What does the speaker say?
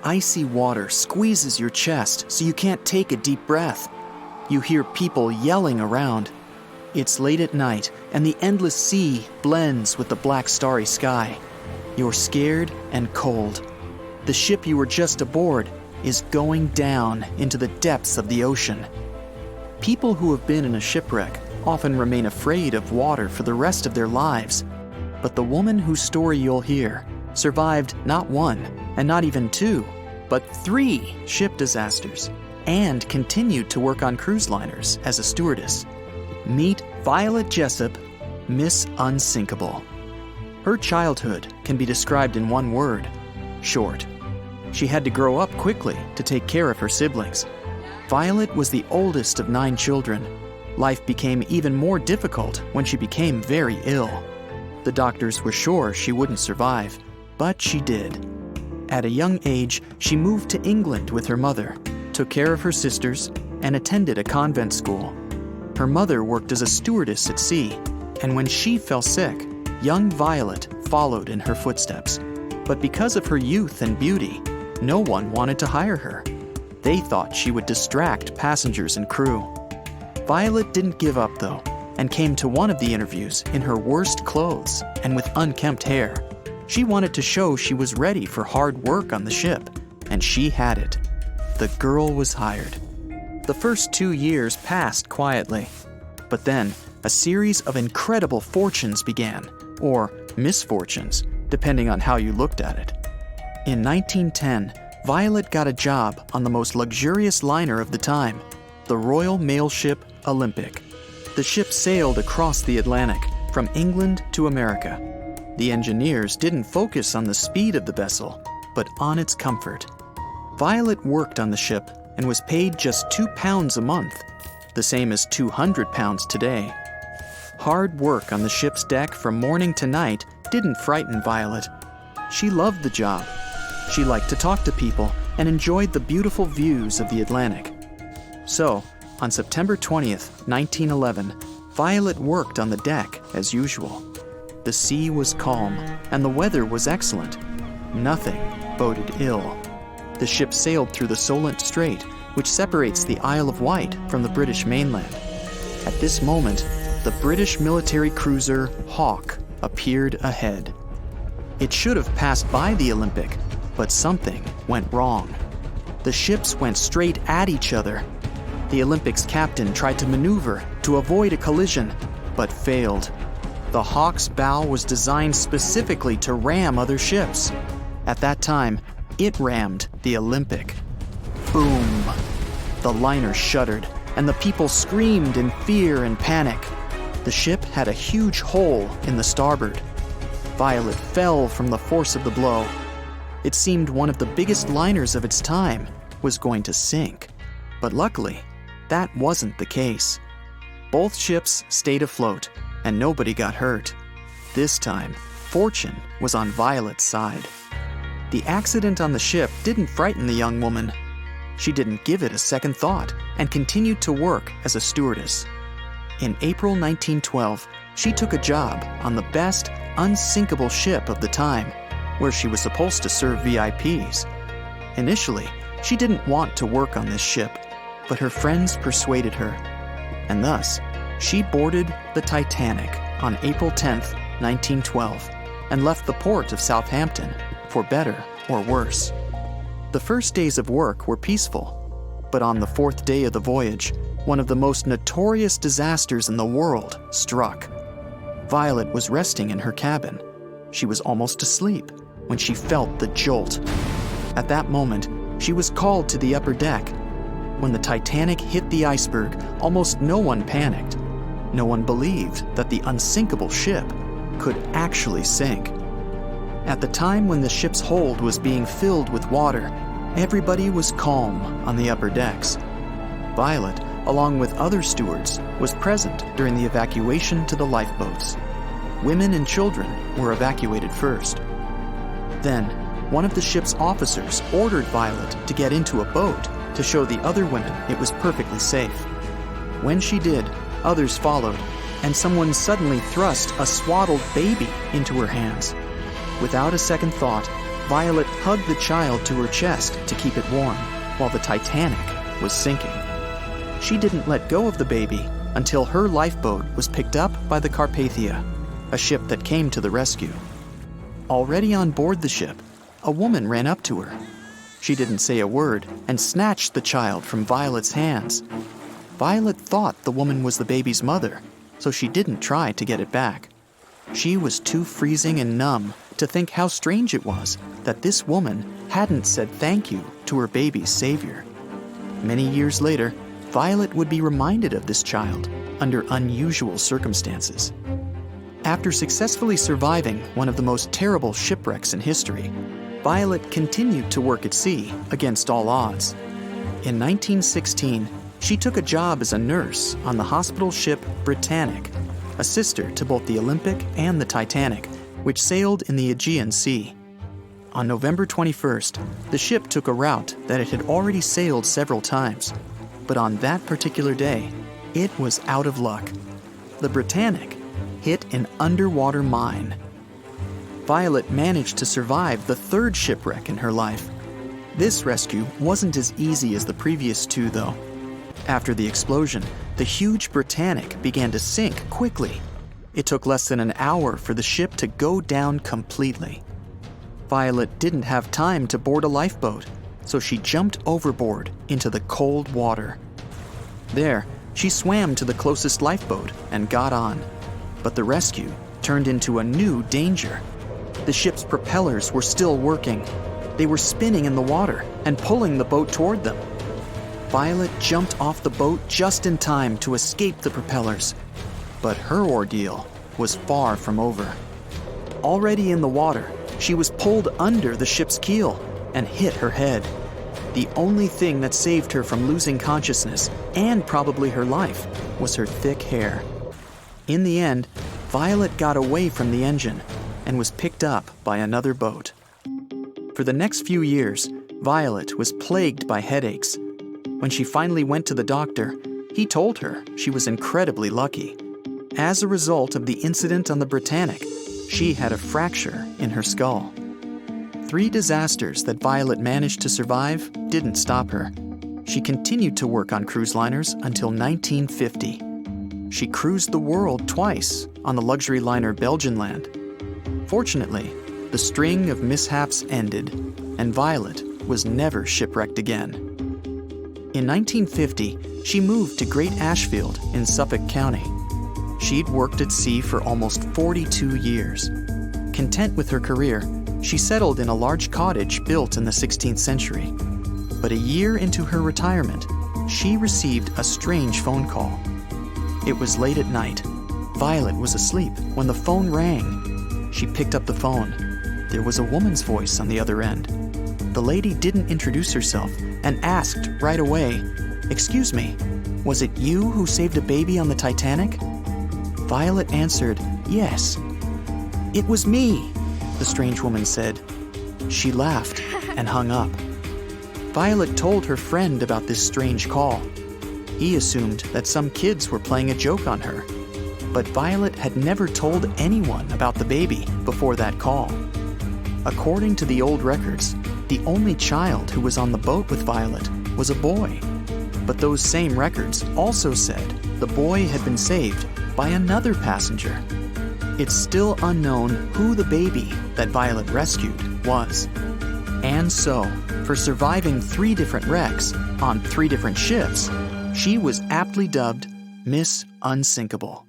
Icy water squeezes your chest so you can't take a deep breath. You hear people yelling around. It's late at night, and the endless sea blends with the black starry sky. You're scared and cold. The ship you were just aboard is going down into the depths of the ocean. People who have been in a shipwreck often remain afraid of water for the rest of their lives. But the woman whose story you'll hear survived not one, and not even two, but 3 ship disasters, and continued to work on cruise liners as a stewardess. Meet Violet Jessop, Miss Unsinkable. Her childhood can be described in one word: short. She had to grow up quickly to take care of her siblings. Violet was the oldest of 9 children. Life became even more difficult when she became very ill. The doctors were sure she wouldn't survive, but she did. At a young age, she moved to England with her mother, took care of her sisters, and attended a convent school. Her mother worked as a stewardess at sea, and when she fell sick, young Violet followed in her footsteps. But because of her youth and beauty, no one wanted to hire her. They thought she would distract passengers and crew. Violet didn't give up, though, and came to one of the interviews in her worst clothes and with unkempt hair. She wanted to show she was ready for hard work on the ship, and she had it. The girl was hired. The first 2 years passed quietly, but then a series of incredible fortunes began, or misfortunes, depending on how you looked at it. In 1910, Violet got a job on the most luxurious liner of the time, the Royal Mail ship Olympic. The ship sailed across the Atlantic, from England to America. The engineers didn't focus on the speed of the vessel, but on its comfort. Violet worked on the ship and was paid just £2 a month, the same as £200 today. Hard work on the ship's deck from morning to night didn't frighten Violet. She loved the job. She liked to talk to people and enjoyed the beautiful views of the Atlantic. So, on September 20th, 1911, Violet worked on the deck as usual. The sea was calm, and the weather was excellent. Nothing boded ill. The ship sailed through the Solent Strait, which separates the Isle of Wight from the British mainland. At this moment, the British military cruiser Hawke appeared ahead. It should have passed by the Olympic, but something went wrong. The ships went straight at each other. The Olympic's captain tried to maneuver to avoid a collision, but failed. The Hawke's bow was designed specifically to ram other ships. At that time, it rammed the Olympic. Boom! The liner shuddered, and the people screamed in fear and panic. The ship had a huge hole in the starboard. Violet fell from the force of the blow. It seemed one of the biggest liners of its time was going to sink. But luckily, that wasn't the case. Both ships stayed afloat, and nobody got hurt. This time, fortune was on Violet's side. The accident on the ship didn't frighten the young woman. She didn't give it a second thought and continued to work as a stewardess. In April 1912, she took a job on the best Unsinkable ship of the time, where she was supposed to serve VIPs. Initially, she didn't want to work on this ship, but her friends persuaded her. And thus, she boarded the Titanic on April 10, 1912, and left the port of Southampton, for better or worse. The first days of work were peaceful, but on the 4th day of the voyage, one of the most notorious disasters in the world struck. Violet was resting in her cabin. She was almost asleep when she felt the jolt. At that moment, she was called to the upper deck. When the Titanic hit the iceberg, almost no one panicked. No one believed that the unsinkable ship could actually sink. At the time when the ship's hold was being filled with water, everybody was calm on the upper decks. Violet, along with other stewards, was present during the evacuation to the lifeboats. Women and children were evacuated first. Then, one of the ship's officers ordered Violet to get into a boat to show the other women it was perfectly safe. When she did, others followed, and someone suddenly thrust a swaddled baby into her hands. Without a second thought, Violet hugged the child to her chest to keep it warm, while the Titanic was sinking. She didn't let go of the baby until her lifeboat was picked up by the Carpathia, a ship that came to the rescue. Already on board the ship, a woman ran up to her. She didn't say a word and snatched the child from Violet's hands. Violet thought the woman was the baby's mother, so she didn't try to get it back. She was too freezing and numb to think how strange it was that this woman hadn't said thank you to her baby's savior. Many years later, Violet would be reminded of this child under unusual circumstances. After successfully surviving one of the most terrible shipwrecks in history, Violet continued to work at sea against all odds. In 1916, she took a job as a nurse on the hospital ship Britannic, a sister to both the Olympic and the Titanic, which sailed in the Aegean Sea. On November 21st, the ship took a route that it had already sailed several times, but on that particular day, it was out of luck. The Britannic hit an underwater mine. Violet managed to survive the third shipwreck in her life. This rescue wasn't as easy as the previous two, though. After the explosion, the huge Britannic began to sink quickly. It took less than an hour for the ship to go down completely. Violet didn't have time to board a lifeboat, so she jumped overboard into the cold water. There, she swam to the closest lifeboat and got on. But the rescue turned into a new danger. The ship's propellers were still working. They were spinning in the water and pulling the boat toward them. Violet jumped off the boat just in time to escape the propellers. But her ordeal was far from over. Already in the water, she was pulled under the ship's keel and hit her head. The only thing that saved her from losing consciousness, and probably her life, was her thick hair. In the end, Violet got away from the engine and was picked up by another boat. For the next few years, Violet was plagued by headaches. When she finally went to the doctor, he told her she was incredibly lucky. As a result of the incident on the Britannic, she had a fracture in her skull. 3 disasters that Violet managed to survive didn't stop her. She continued to work on cruise liners until 1950. She cruised the world twice on the luxury liner Belgianland. Fortunately, the string of mishaps ended, and Violet was never shipwrecked again. In 1950, she moved to Great Ashfield in Suffolk County. She'd worked at sea for almost 42 years. Content with her career, she settled in a large cottage built in the 16th century. But a year into her retirement, she received a strange phone call. It was late at night. Violet was asleep when the phone rang. She picked up the phone. There was a woman's voice on the other end. The lady didn't introduce herself and asked right away, "Excuse me, was it you who saved a baby on the Titanic?" Violet answered, "Yes." "It was me," the strange woman said. She laughed and hung up. Violet told her friend about this strange call. He assumed that some kids were playing a joke on her. But Violet had never told anyone about the baby before that call. According to the old records, the only child who was on the boat with Violet was a boy. But those same records also said the boy had been saved by another passenger. It's still unknown who the baby that Violet rescued was. And so, for surviving 3 different wrecks on 3 different ships, she was aptly dubbed Miss Unsinkable.